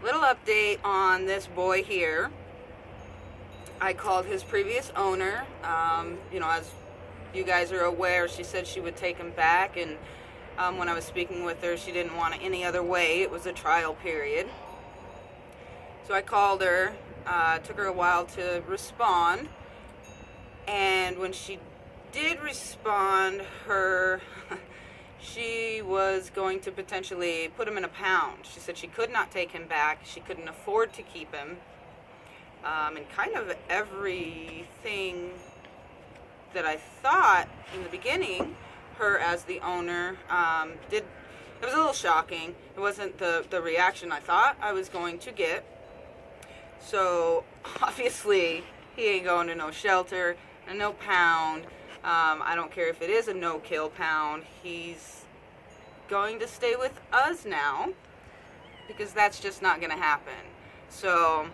Little update on this boy here. I called his previous owner. As you guys are aware, she said she would take him back, and when I was speaking with her, she didn't want it any other way. It was a trial period. So I called her. It took her a while to respond, and when she did respond, she was going to potentially put him in a pound. She said she could not take him back. She couldn't afford to keep him. And kind of everything that I thought in the beginning, her as the owner, it was a little shocking. It wasn't the reaction I thought I was going to get. So obviously he ain't going to no shelter and no pound. I don't care if it is a no-kill pound. He's going to stay with us now because that's just not going to happen. So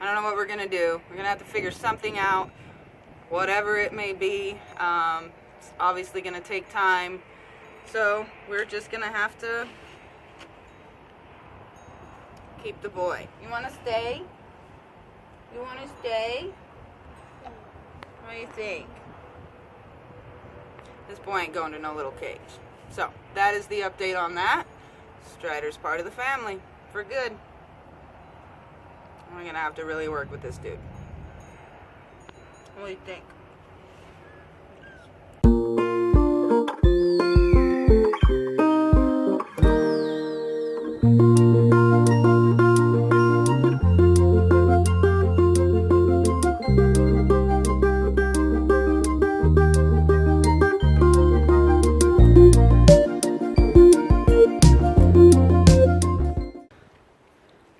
I don't know what we're going to do. We're going to have to figure something out, whatever it may be. It's obviously going to take time. So we're just going to have to keep the boy. You want to stay? You want to stay? What do you think? This boy ain't going to no little cage. So that is the update on that. Strider's part of the family for good. I'm gonna have to really work with this dude. What do you think?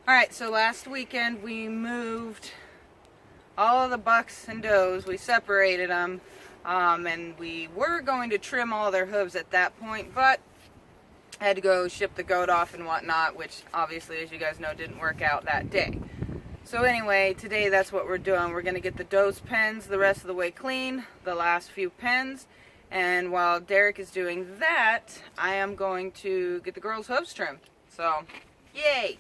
Alright, so last weekend we moved all of the bucks and does. We separated them, and we were going to trim all their hooves at that point, but I had to go ship the goat off and whatnot, which obviously, as you guys know, didn't work out that day. So anyway, today that's what we're doing. We're going to get the does pens the rest of the way clean, the last few pens, and while Derek is doing that, I am going to get the girls' hooves trimmed. So, yay!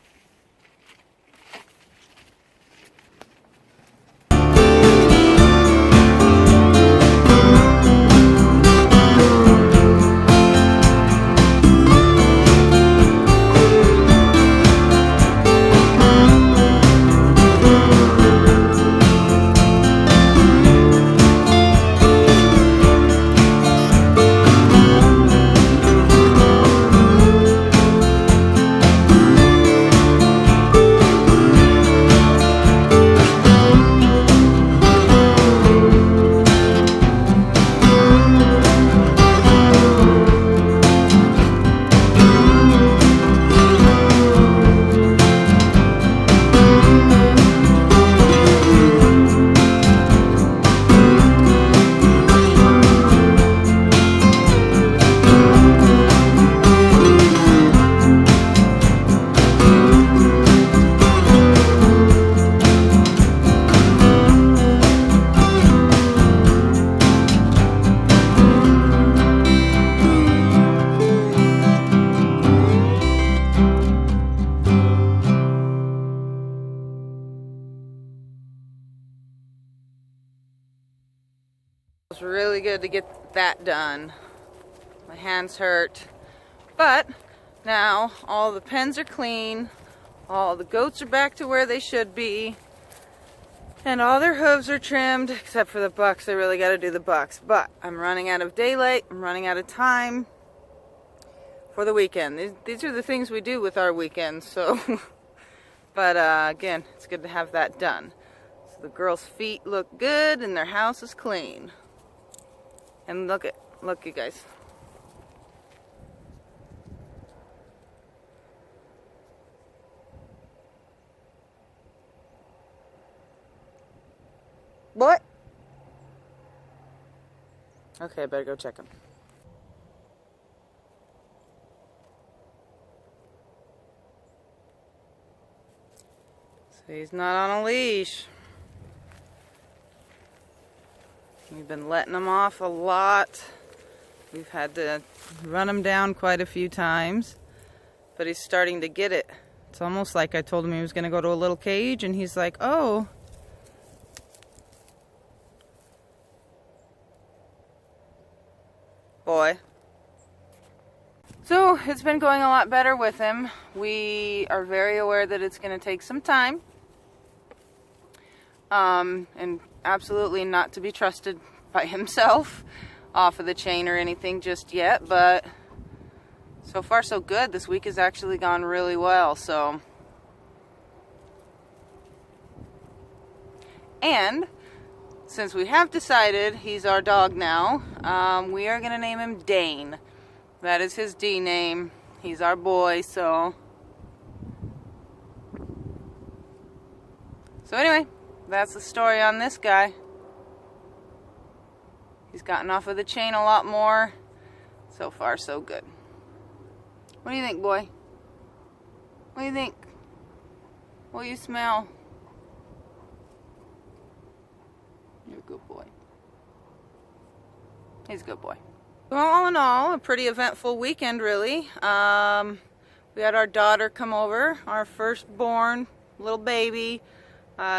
It was really good to get that done. My hands hurt, but now all the pens are clean, all the goats are back to where they should be, and all their hooves are trimmed except for the bucks. I really got to do the bucks, but I'm running out of daylight. I'm running out of time for the weekend. These are the things we do with our weekends. So but again, it's good to have that done. So the girls' feet look good and their house is clean. And look you guys. What? Okay, I better go check him. So he's not on a leash. We've been letting him off a lot. We've had to run him down quite a few times, but he's starting to get it It's almost like I told him he was going to go to a little cage, and he's like, oh. Boy. So it's been going a lot better with him. We are very aware that it's going to take some time. And absolutely not to be trusted by himself off of the chain or anything just yet, but so far so good. This week has actually gone really well, so. And since we have decided he's our dog now, we are going to name him Dane. That is his D name. He's our boy, so. So anyway, that's the story on this guy. He's gotten off of the chain a lot more. So far, so good. What do you think, boy? What do you think? What do you smell? You're a good boy. He's a good boy. Well, all in all, a pretty eventful weekend, really. We had our daughter come over, our firstborn little baby.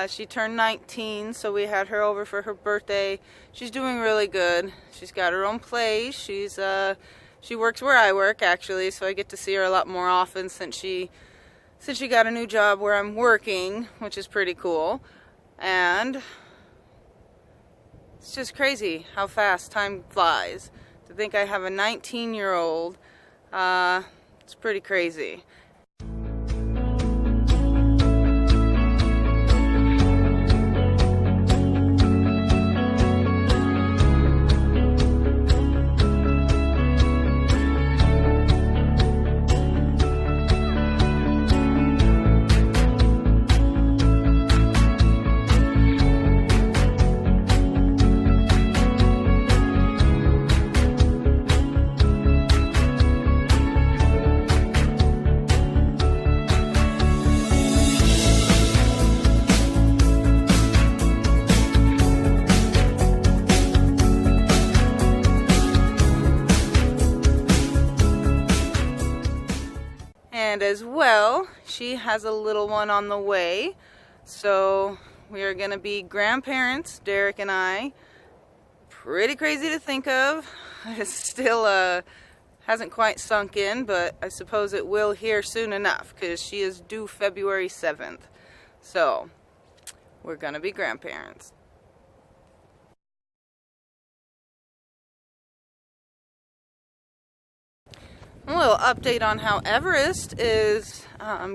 She turned 19, so we had her over for her birthday. She's doing really good. She's got her own place. She works where I work, actually, so I get to see her a lot more often since she got a new job where I'm working, which is pretty cool. And it's just crazy how fast time flies. To think I have a 19-year-old, it's pretty crazy. And as well, she has a little one on the way. So we are going to be grandparents, Derek and I. Pretty crazy to think of. It still hasn't quite sunk in, but I suppose it will here soon enough because she is due February 7th. So we're going to be grandparents. A little update on how Everest is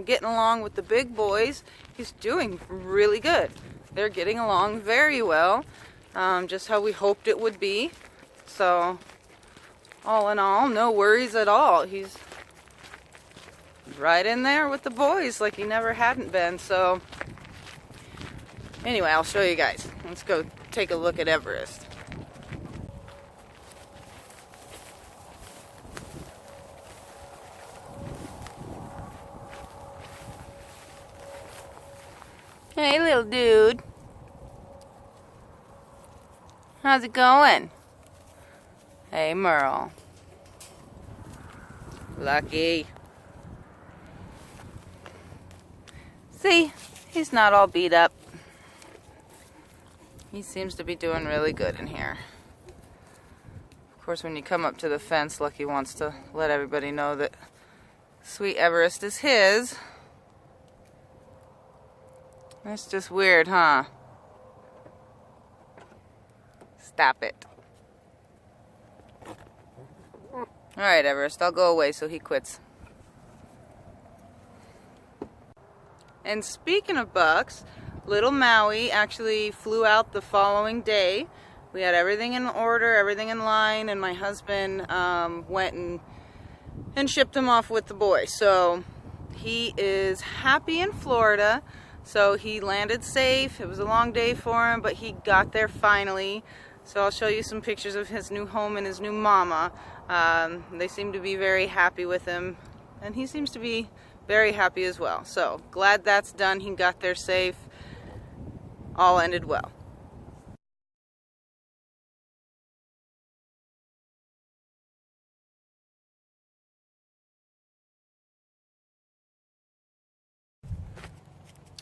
getting along with the big boys. He's doing really good. They're getting along very well, just how we hoped it would be. So, all in all, no worries at all. He's right in there with the boys like he never hadn't been. So, anyway, I'll show you guys. Let's go take a look at Everest. Hey, little dude. How's it going? Hey, Merle. Lucky. See, he's not all beat up. He seems to be doing really good in here. Of course, when you come up to the fence, Lucky wants to let everybody know that Sweet Everest is his. That's just weird, huh? Stop it. Alright, Everest, I'll go away so he quits. And speaking of bucks, little Maui actually flew out the following day. We had everything in order, everything in line, and my husband went and shipped him off with the boy. So he is happy in Florida. So he landed safe. It was a long day for him, but he got there finally. So I'll show you some pictures of his new home and his new mama. They seem to be very happy with him, and he seems to be very happy as well. So glad that's done. He got there safe. All ended well.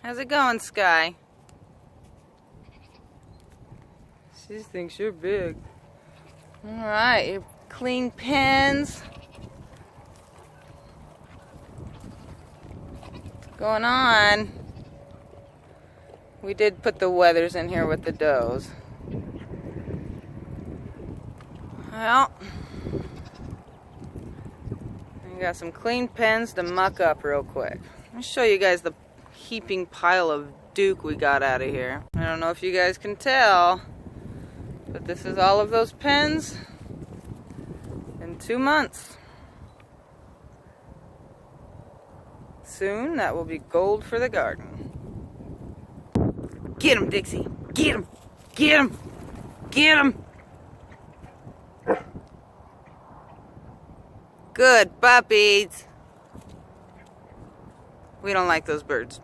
How's it going, Sky? She thinks you're big. Alright, your clean pens. What's going on? We did put the wethers in here with the does. Well, we got some clean pens to muck up real quick. Let me show you guys the heaping pile of Duke we got out of here. I don't know if you guys can tell, but this is all of those pens in 2 months. Soon that will be gold for the garden. Get him, Dixie! Get him! Get him! Get him! Good puppies! We don't like those birds.